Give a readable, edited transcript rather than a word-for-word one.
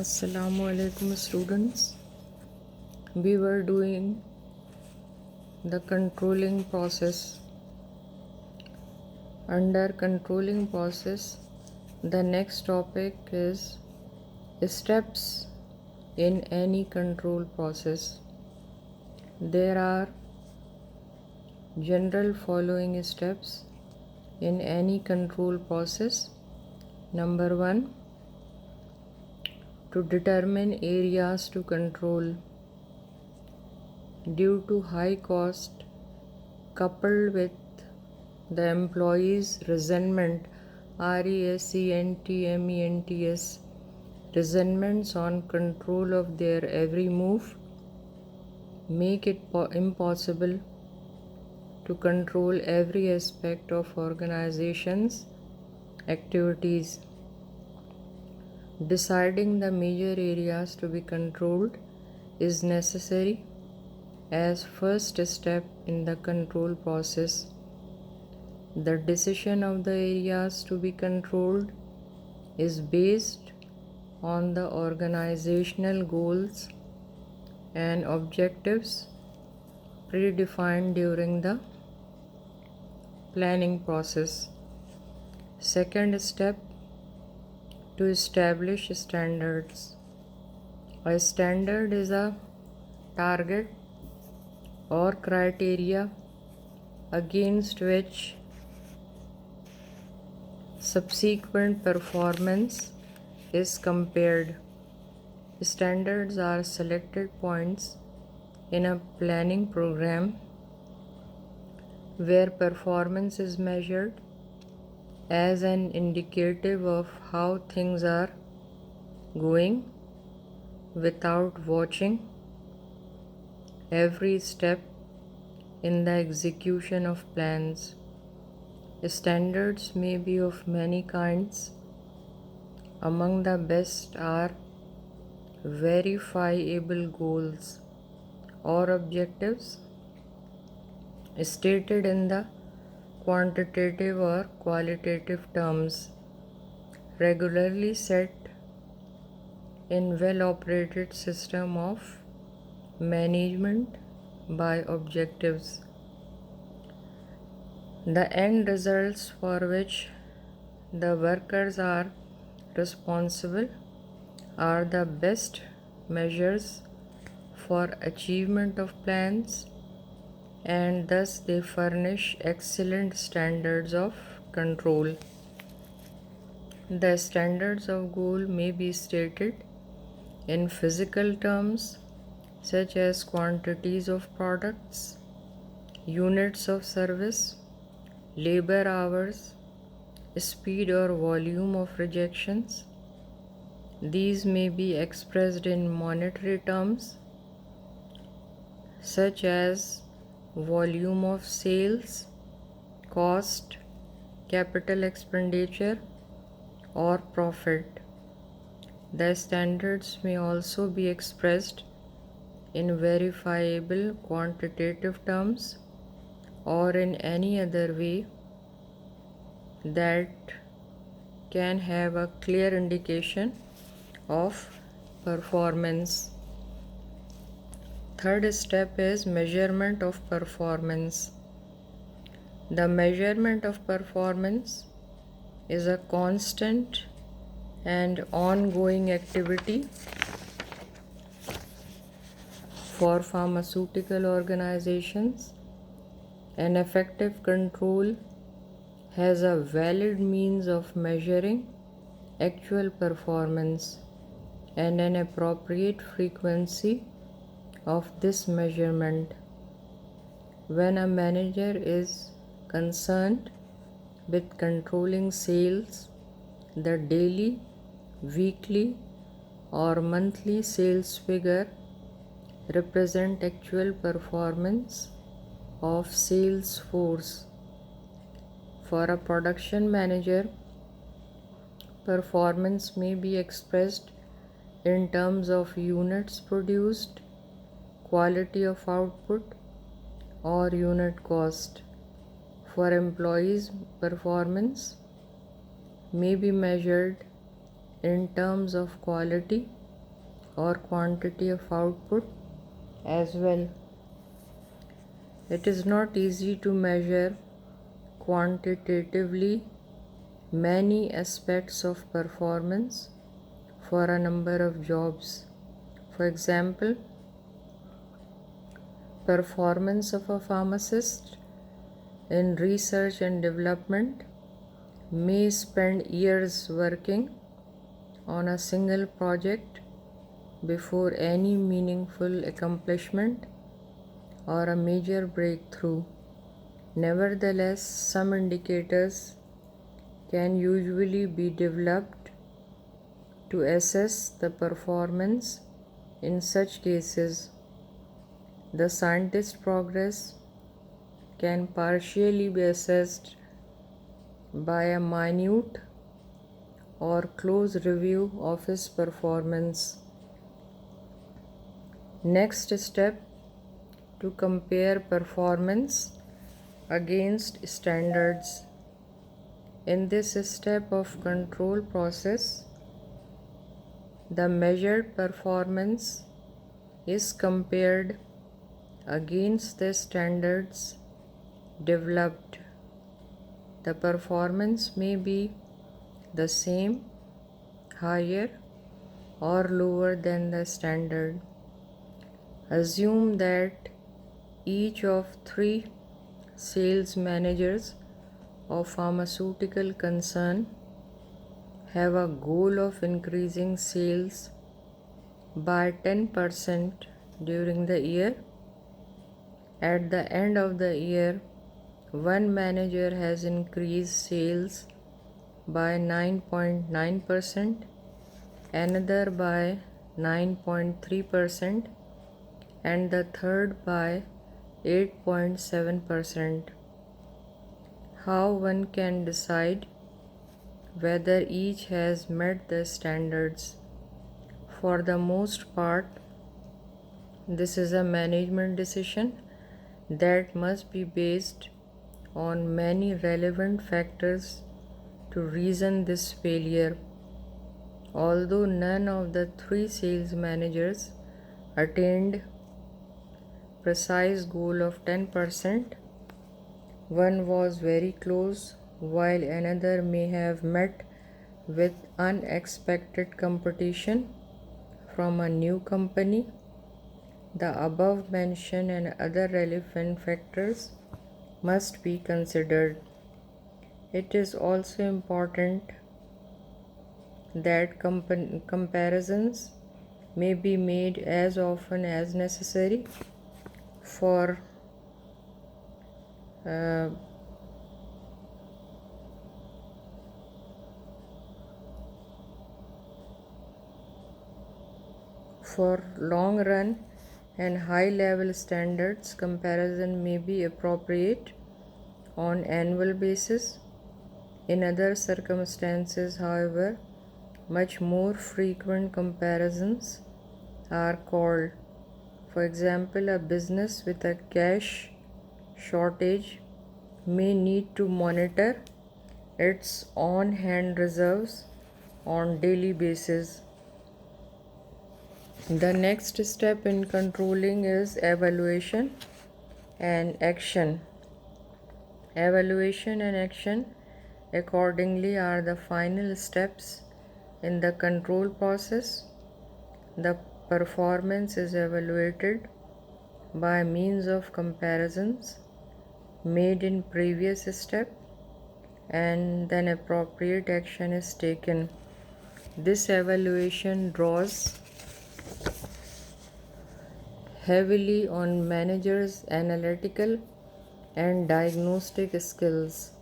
Assalamu alaikum students. We were doing the controlling process. Under controlling process, the next topic is steps in any control process. There are general following steps in any control process. Number 1, to determine areas to control. Due to high cost coupled with the employees' resentment, resentments, resentments on control of their every move, make it impossible to control every aspect of organization's activities. Deciding the major areas to be controlled is necessary as first step in the control process. The decision of the areas to be controlled is based on the organizational goals and objectives predefined during the planning process. Second step, to establish standards. A standard is a target or criteria against which subsequent performance is compared. Standards are selected points in a planning program where performance is measured as an indicative of how things are going without watching every step in the execution of plans. Standards may be of many kinds. Among the best are verifiable goals or objectives stated in the quantitative or qualitative terms, regularly set in well-operated system of management by objectives. The end results for which the workers are responsible are the best measures for achievement of plans, and thus they furnish excellent standards of control. The standards of goal may be stated in physical terms such as quantities of products, units of service, labor hours, speed or volume of rejections. These may be expressed in monetary terms such as volume of sales, cost, capital expenditure, or profit. The standards may also be expressed in verifiable quantitative terms or in any other way that can have a clear indication of performance. Third step is measurement of performance. The measurement of performance is a constant and ongoing activity for pharmaceutical organizations. An effective control has a valid means of measuring actual performance and an appropriate frequency of this measurement. When a manager is concerned with controlling sales, the daily, weekly, or monthly sales figure represent actual performance of sales force. For a production manager, performance may be expressed in terms of units produced, quality of output, or unit cost. For employees, performance may be measured in terms of quality, or quantity of output as well. It is not easy to measure quantitatively many aspects of performance for a number of jobs. For example, performance of a pharmacist in research and development may spend years working on a single project before any meaningful accomplishment or a major breakthrough. Nevertheless, some indicators can usually be developed to assess the performance in such cases. The scientist's progress can partially be assessed by a minute or close review of his performance. Next step, to compare performance against standards. In this step of control process, the measured performance is compared against the standards developed. The performance may be the same, higher, or lower than the standard. Assume that each of 3 sales managers of pharmaceutical concern have a goal of increasing sales by 10% during the year. At the end of the year, one manager has increased sales by 9.9%, another by 9.3%, and the third by 8.7%. How one can decide whether each has met the standards? For the most part, this is a management decision that must be based on many relevant factors to reason this failure. Although none of the 3 sales managers attained precise goal of 10%, one was very close while another may have met with unexpected competition from a new company. The above mentioned and other relevant factors must be considered. It is also important that comparisons may be made as often as necessary for long run and high level standards. Comparison may be appropriate on annual basis. In other circumstances, however, much more frequent comparisons are called. For example, a business with a cash shortage may need to monitor its on-hand reserves on daily basis. The next step in controlling is evaluation and action. Evaluation and action accordingly are the final steps in the control process. The performance is evaluated by means of comparisons made in previous step, and then appropriate action is taken. This evaluation draws heavily on managers' analytical and diagnostic skills.